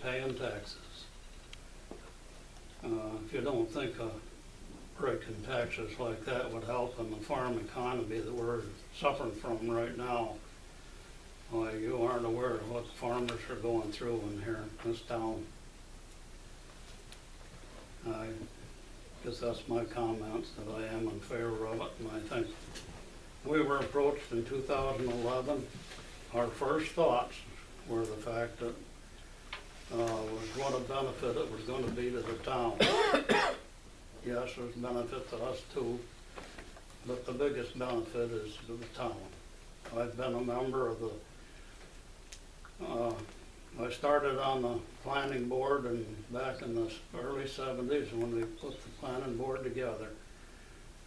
paying taxes. If you don't think breaking taxes like that would help in the farm economy that we're suffering from right now, why, you aren't aware of what the farmers are going through in here in this town. I guess that's my comments, that I am in favor of it, and I think we were approached in 2011. Our first thoughts were the fact that what a benefit it was going to be to the town. Yes, there's benefit to us too, but the biggest benefit is to the town. I've been a member of the, I started on the planning board and back in the early 70s when we put the planning board together.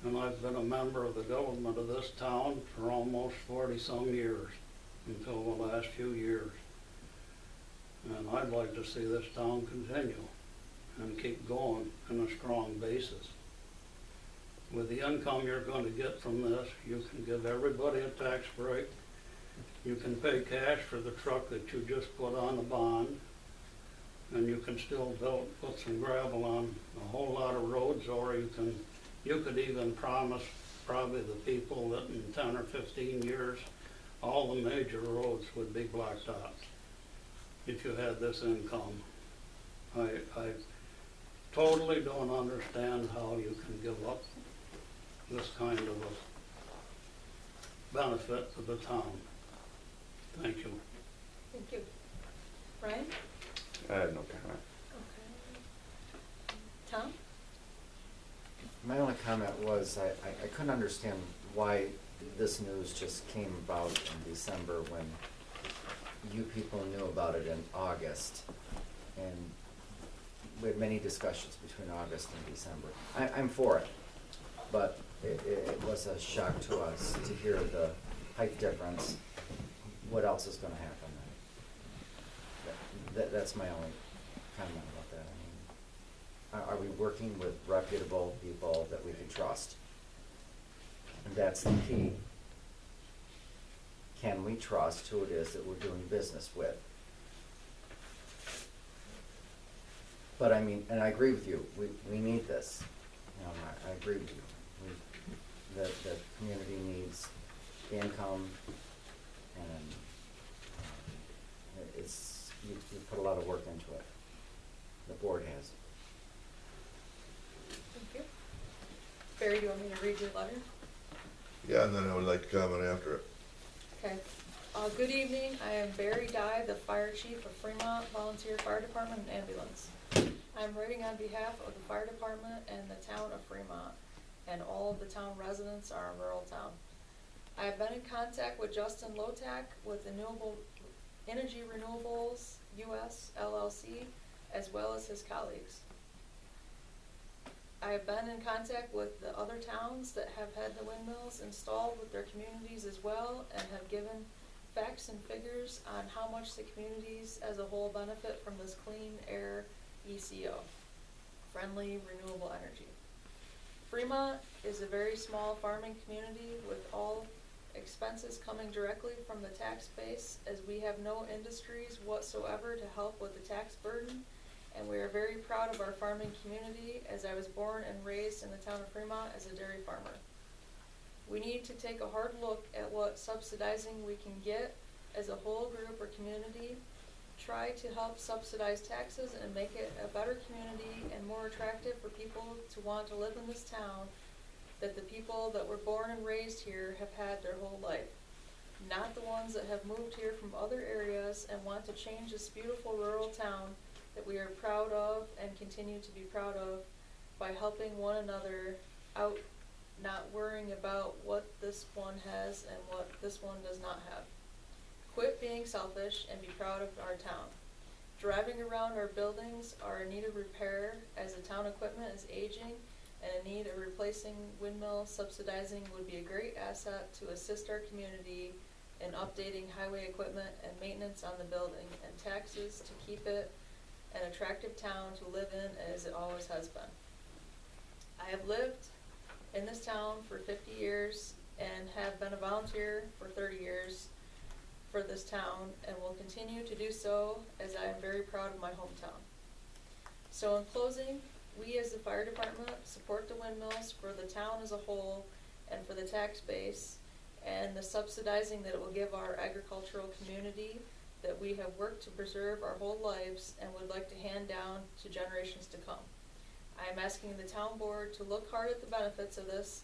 And I've been a member of the government of this town for almost 40-some years, until the last few years. And I'd like to see this town continue and keep going on a strong basis. With the income you're going to get from this, you can give everybody a tax break. You can pay cash for the truck that you just put on the bond, and you can still put some gravel on a whole lot of roads, or you could even promise probably the people that in 10 or 15 years, all the major roads would be blacktopped if you had this income. I totally don't understand how you can give up this kind of a benefit to the town. Thank you. Thank you. Brian? I have no comment. Okay. Tom? My only comment was I couldn't understand why this news just came about in December when you people knew about it in August. And we had many discussions between August and December. I'm for it, but it was a shock to us to hear the height difference. What else is going to happen then? That's my only comment about that. I mean, are we working with reputable people that we can trust? And that's the key. Can we trust who it is that we're doing business with? But I mean, and I agree with you, we need this. You know, I agree with you. The community needs the income, and it's, you put a lot of work into it. The board has. Thank you. Barry, do you want me to read your letter? Yeah, and then I would like to comment after it. Okay. Good evening. I am Barry Dye, the Fire Chief of Fremont Volunteer Fire Department and Ambulance. I'm writing on behalf of the Fire Department and the town of Fremont, and all of the town residents are a rural town. I have been in contact with Justin Lotak with Energy Renewables US LLC, as well as his colleagues. I have been in contact with the other towns that have had the windmills installed with their communities as well, and have given facts and figures on how much the communities as a whole benefit from this clean air ECO, friendly renewable energy. Fremont is a very small farming community with all expenses coming directly from the tax base, as we have no industries whatsoever to help with the tax burden, and we are very proud of our farming community, as I was born and raised in the town of Fremont as a dairy farmer. We need to take a hard look at what subsidizing we can get as a whole group or community, try to help subsidize taxes and make it a better community and more attractive for people to want to live in this town that the people that were born and raised here have had their whole life. Not the ones that have moved here from other areas and want to change this beautiful rural town that we are proud of and continue to be proud of by helping one another out, not worrying about what this one has and what this one does not have. Quit being selfish and be proud of our town. Driving around our buildings are in need of repair, as the town equipment is aging and in need of replacing windmill. Subsidizing would be a great asset to assist our community in updating highway equipment and maintenance on the building, and taxes to keep it an attractive town to live in, as it always has been. I have lived in this town for 50 years and have been a volunteer for 30 years for this town and will continue to do so as I am very proud of my hometown. So in closing, we as the fire department support the windmills for the town as a whole and for the tax base and the subsidizing that it will give our agricultural community that we have worked to preserve our whole lives and would like to hand down to generations to come. I am asking the town board to look hard at the benefits of this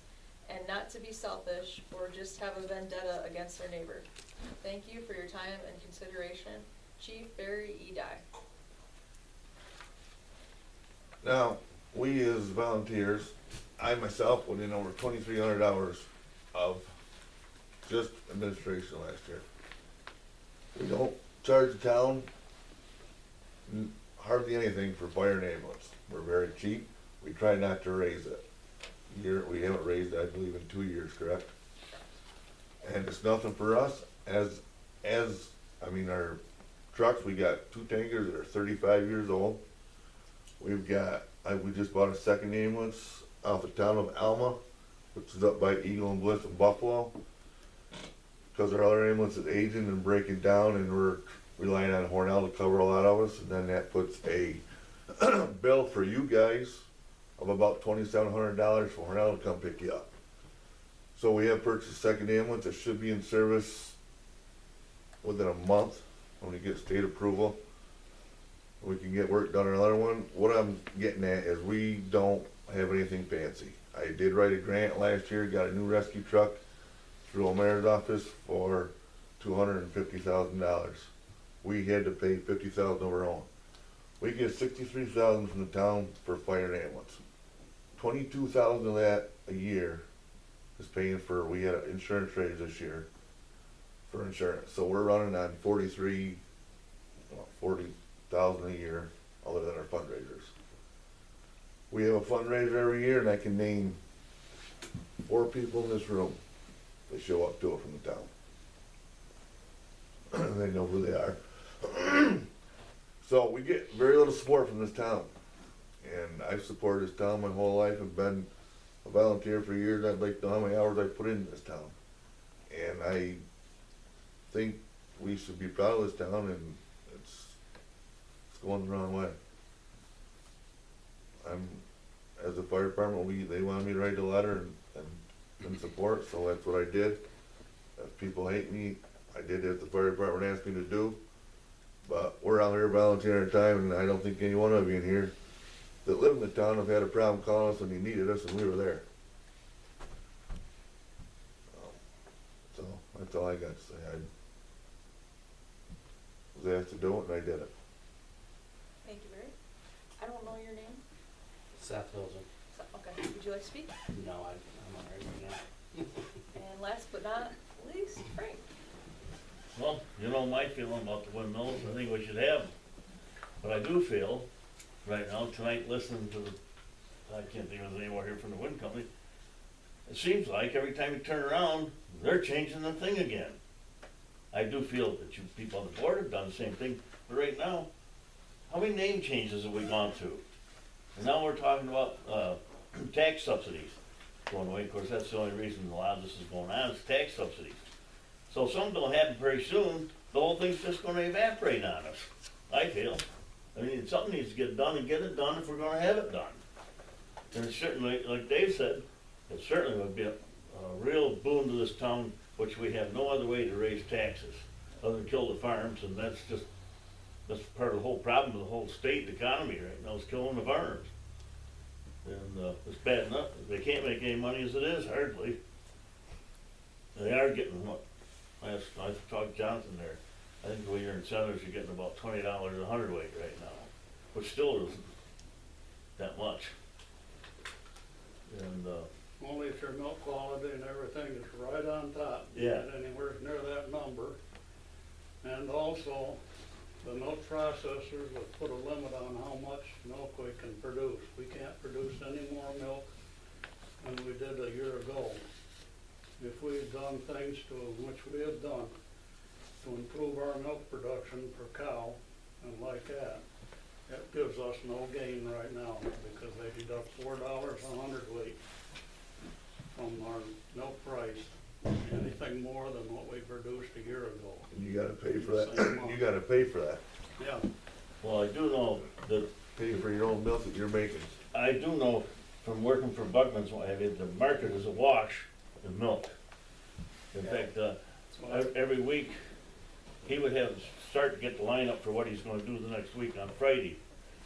and not to be selfish or just have a vendetta against their neighbor. Thank you for your time and consideration. Chief Barry E. Dye. Now, we as volunteers, I myself put in over 2,300 hours of just administration last year. We don't charge the town hardly anything for fire and ambulance. We're very cheap. We try not to raise it. We haven't raised it, I believe, in 2 years, correct? And it's nothing for us. Our trucks, we got 2 tankers that are 35 years old. We just bought a second ambulance off the town of Alma, which is up by Eagle and Bliss in Buffalo. Because our other ambulance is aging and breaking down, and we're relying on Hornell to cover a lot of us, and then that puts a bill for you guys of about $2,700 for Hornell to come pick you up. So we have purchased a second ambulance that should be in service within a month when we get state approval. We can get work done on another one. What I'm getting at is we don't have anything fancy. I did write a grant last year, got a new rescue truck through a mayor's office for $250,000. We had to pay $50,000 of our own. We get $63,000 from the town for fire and ambulance. $22,000 of that a year is paying for, we had an insurance raise this year for insurance. So we're running on $40,000 a year other than our fundraisers. We have a fundraiser every year, and I can name 4 people in this room that show up to it from the town. They know who they are. So we get very little support from this town. And I've supported this town my whole life. I've been a volunteer for years. I'd like to know how many hours I put into this town. And I think we should be proud of this town, and it's going the wrong way. As a fire department, they wanted me to write a letter and support, so that's what I did. If people hate me, I did as the fire department asked me to do. But we're out here volunteering our time, and I don't think any one of you in here that live in the town have had a problem calling us when you needed us, and we were there. So that's all I got to say. I was asked to do it, and I did it. Thank you, Barry. I don't know your name. Seth Hilton. So, okay, would you like to speak? No, I'm all right right now. And last but not least, Frank. Well, you know my feeling about the windmills, I think we should have them. But I do feel, right now, tonight, listening to I can't think of any more here from the wind company, it seems like every time you turn around, they're changing the thing again. I do feel that you people on the board have done the same thing, but right now, how many name changes have we gone through? And now we're talking about tax subsidies going away. Of course, that's the only reason a lot of this is going on, is tax subsidies. So if something don't happen very soon, the whole thing's just gonna evaporate on us, I feel. I mean, something needs to get done and get it done if we're gonna have it done. And it certainly, like Dave said, it certainly would be a real boon to this town, which we have no other way to raise taxes other than kill the farms, and that's part of the whole problem of the whole state economy right now, is killing the farms. And it's bad enough. They can't make any money as it is, hardly. They are getting what? I talked to Jonathan there. I think the way your incentives, you're getting about $20 a hundredweight right now, which still isn't that much. And Only if your milk quality and everything is right on top. Yeah. Not anywhere near that number. And also, the milk processors have put a limit on how much milk we can produce. We can't produce any more milk than we did a year ago. If we had done things which we have done, to improve our milk production per cow and like that, it gives us no gain right now, because they deduct $4 a hundredweight from our milk price anything more than what we produced a year ago. And you gotta pay for Same that, amount. you gotta pay for that, Yeah, Well, I do know that, pay for your own milk that you're making. I do know from working for Buckman's, what have you, the market is awash in milk. In fact, every week, he would start to get the line up for what he's gonna do the next week on Friday.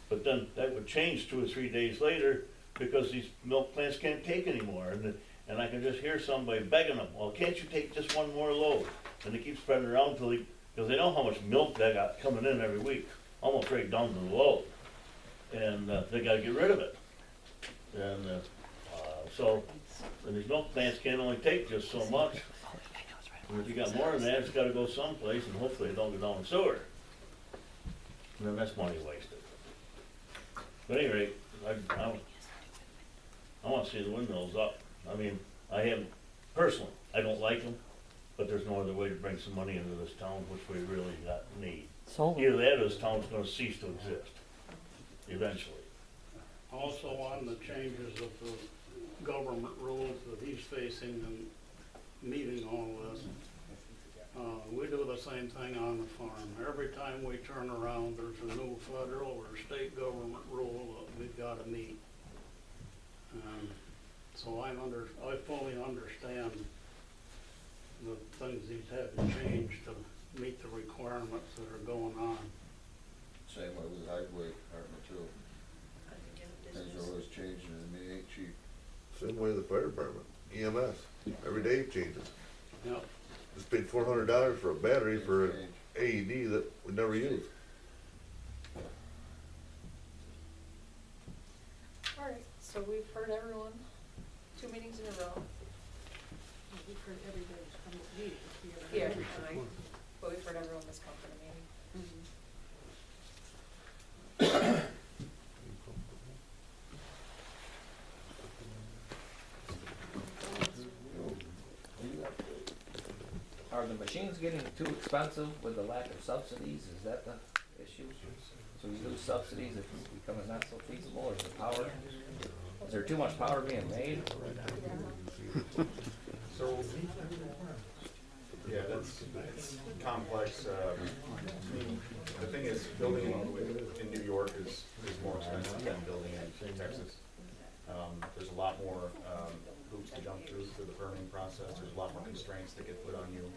But then that would change 2 or 3 days later, because these milk plants can't take anymore. And I can just hear somebody begging them, well, can't you take just one more load? And they keep spreading it around because they know how much milk they got coming in every week, almost right down to the load. And they gotta get rid of it. And and these milk plants can't only take just so much. And if you got more than that, it's gotta go someplace, and hopefully it don't go down the sewer. And then that's money wasted. But at any rate, I wanna see the windmills up. I mean, personally, I don't like them, but there's no other way to bring some money into this town, which we really need. Either that or this town's gonna cease to exist, eventually. also on the changes of the government rules that he's facing and meeting all this. We do the same thing on the farm. Every time we turn around, there's a new federal or state government rule that we've gotta meet. So I fully understand the things he's having changed to meet the requirements that are going on. Same way with the highway department too. Things are always changing and they ain't cheap. Same way the fire department, EMS, every day it changes. Yep. Just paid $400 for a battery for an Change. AED that we never use. Alright, so we've heard everyone, 2 meetings in a row. We've heard everybody's come to meetings. Here, tonight, but we've heard everyone that's come to the meeting. Are the machines getting too expensive with the lack of subsidies? Is that the issue? So we lose subsidies if it's becoming not so feasible, or is the power, is there too much power being made? So, yeah, it's complex. The thing is, building in New York is more expensive than building in Texas. There's a lot more hoops to jump through the permitting process. There's a lot more constraints that get put on you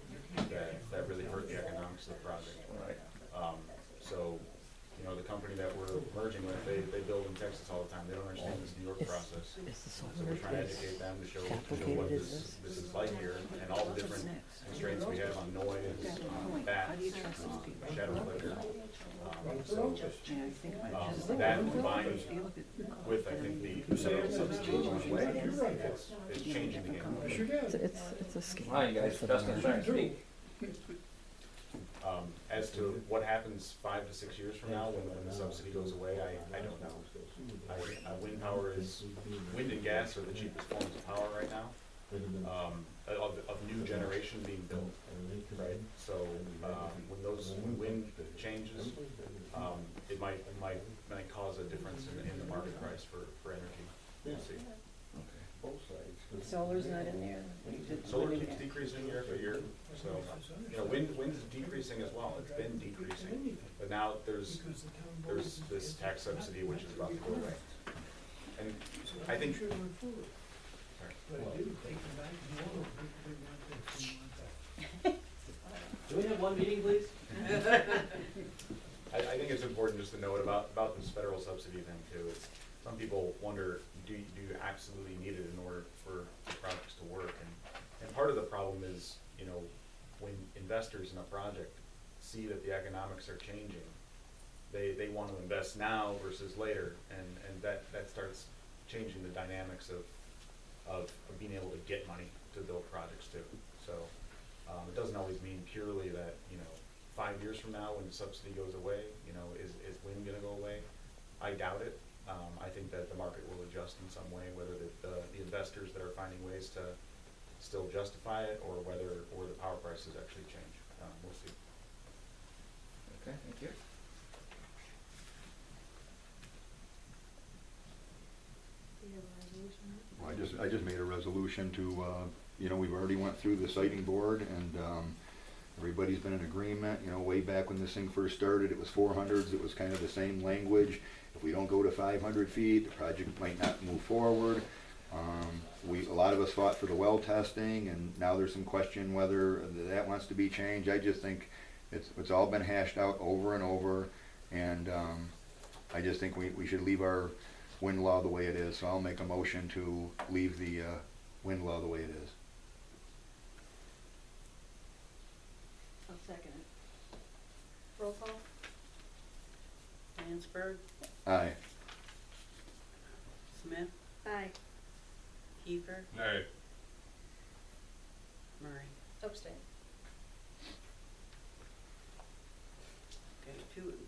that really hurt the economics of the project. Right. So, you know, the company that we're merging with, they build in Texas all the time. They don't understand this New York process. So we're trying to educate them to show what this is like here and all the different constraints we have on noise, bats, shadow flicker. That combined with, I think, the sales subsidies on the way, it's changing the game. It's a scam. Hi, you guys, Justin trying to speak. As to what happens 5 to 6 years from now when the subsidy goes away, I don't know. Wind and gas are the cheapest forms of power right now, of new generation being built, right? So, when wind changes, it might cause a difference in the market price for energy. We'll see. Solar's not in there. Solar keeps decreasing year after year, so, you know, wind is decreasing as well, it's been decreasing, but now there's this tax subsidy which is about to go away. And I think, sorry. Do we have one meeting, please? I think it's important just to note about this federal subsidy thing too. Some people wonder, do you absolutely need it in order for the projects to work? And part of the problem is, you know, when investors in a project see that the economics are changing, they want to invest now versus later, and that starts changing the dynamics of being able to get money to build projects too. So it doesn't always mean purely that, you know, 5 years from now when the subsidy goes away, you know, is wind gonna go away? I doubt it. I think that the market will adjust in some way, whether the investors that are finding ways to still justify it, or the power prices actually change. We'll see. Okay, thank you. Do you have a resolution? I just made a resolution to you know, we've already went through the sighting board, and everybody's been in agreement. You know, way back when this thing first started, it was 400s, it was kind of the same language. If we don't go to 500 feet, the project might not move forward. A lot of us fought for the well testing, and now there's some question whether that wants to be changed. I just think it's all been hashed out over and over, and I just think we should leave our wind law the way it is. So I'll make a motion to leave the wind law the way it is. I'll second it. Roll call? Lansberg, Aye. Smith, Aye. Kiefer, Aye. Murray. Abstain. Okay,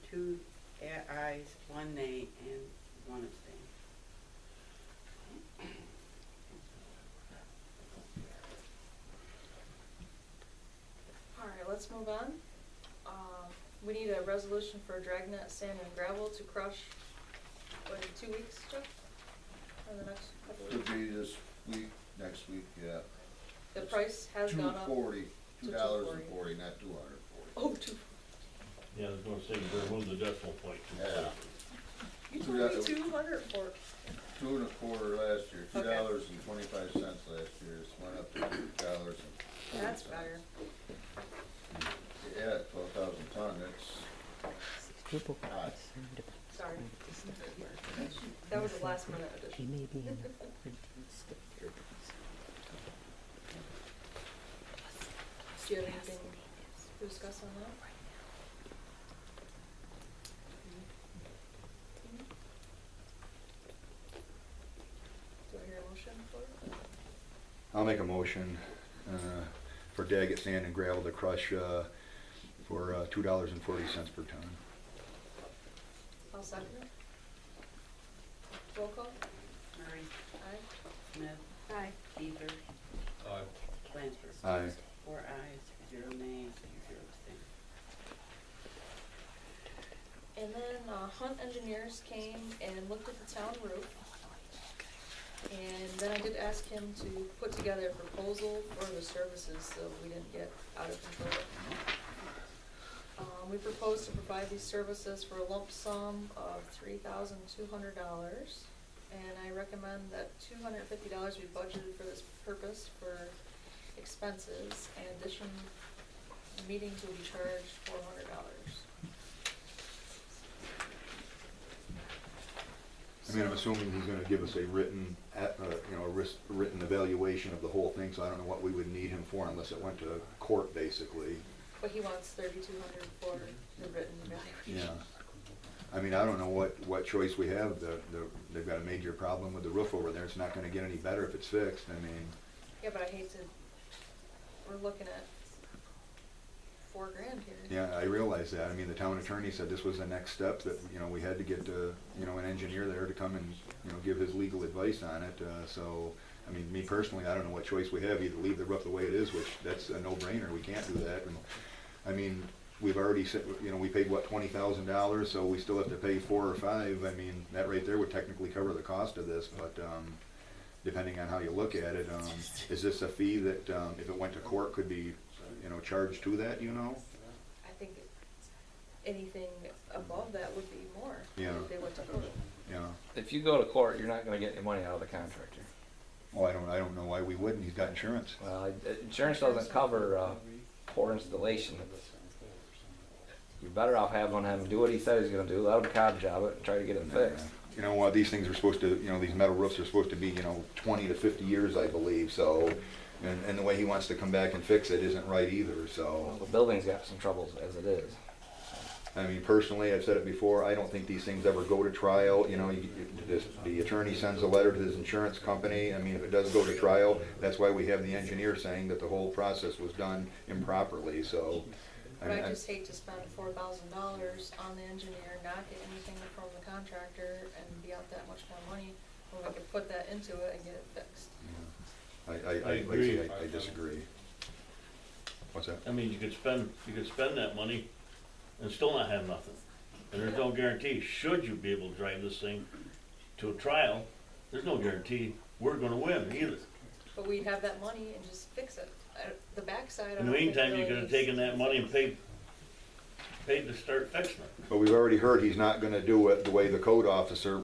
two ayes, one nay, and one abstain. Alright, let's move on. We need a resolution for Dragnet Sand and Gravel to crush, what, in 2 weeks, Jeff? Or the next couple of Could weeks? be this week, next week, yeah. The price has gone up. $2.40, to $2.40, not $2.40. Oh, Yeah, I was gonna say, you better move the decimal point. Yeah. you told me 200 for it. $2.25 last year, Okay. $2.25 last year, it's went up to $2. That's better. Yeah, 12,000 ton, that's hot. Sorry. That was a last minute addition. Do you have anything to discuss on that? Do I hear a motion for it? I'll make a motion for Daggett Sand and Gravel to crush for $2.40 per ton. I'll second it. Roll call? Murray, Aye. Smith, Aye. Kiefer, Aye. Lansberg. Aye. 4 ayes, 0 nays, 0 abstain. And then Hunt Engineers came and looked at the town roof. And then I did ask him to put together a proposal for the services so we didn't get out of control. We proposed to provide these services for a lump sum of $3,200. And I recommend that $250 be budgeted for this purpose for expenses. In addition, meetings will be charged $400. I mean, I'm assuming he's gonna give us a written, written evaluation of the whole thing, so I don't know what we would need him for unless it went to court, basically. But he wants $3,200 for the written evaluation. Yeah. I mean, I don't know what choice we have. They've got a major problem with the roof over there. It's not gonna get any better if it's fixed. I mean, Yeah, but I hate to, we're looking at $4,000 here. yeah, I realize that. I mean, the town attorney said this was the next step, that, you know, we had to get, an engineer there to come and, give his legal advice on it. So, I mean, me personally, I don't know what choice we have. Either leave the roof the way it is, which that's a no-brainer. We can't do that. And, I mean, we've already said, we paid, what, $20,000, so we still have to pay 4 or 5. I mean, that right there would technically cover the cost of this, but, depending on how you look at it, is this a fee that, if it went to court, could be, charged to that, I think anything above that would be more Yeah. if they went to court. Yeah. If you go to court, you're not gonna get any money out of the contractor. Well, I don't know why we wouldn't. He's got insurance. Well, insurance doesn't cover, poor installation. You're better off having him do what he said he's gonna do, let him cod job it, and try to get it fixed. These things are supposed to, these metal roofs are supposed to be, 20 to 50 years, I believe, so, and the way he wants to come back and fix it isn't right either, so. The building's got some troubles as it is. I mean, personally, I've said it before, I don't think these things ever go to trial. The attorney sends a letter to his insurance company. I mean, if it does go to trial, that's why we have the engineer saying that the whole process was done improperly, so. But I just hate to spend $4,000 on the engineer, not get anything from the contractor, and be out that much more money, when we could put that into it and get it fixed. I agree. I disagree. What's that? I mean, you could spend that money and still not have nothing. And there's no guarantee, should you be able to drive this thing to a trial, there's no guarantee we're gonna win either. but we'd have that money and just fix it. The backside, I In don't the think meantime, you really could have needs taken to that be money and fixed. paid to start fixing it. But we've already heard he's not gonna do it the way the code officer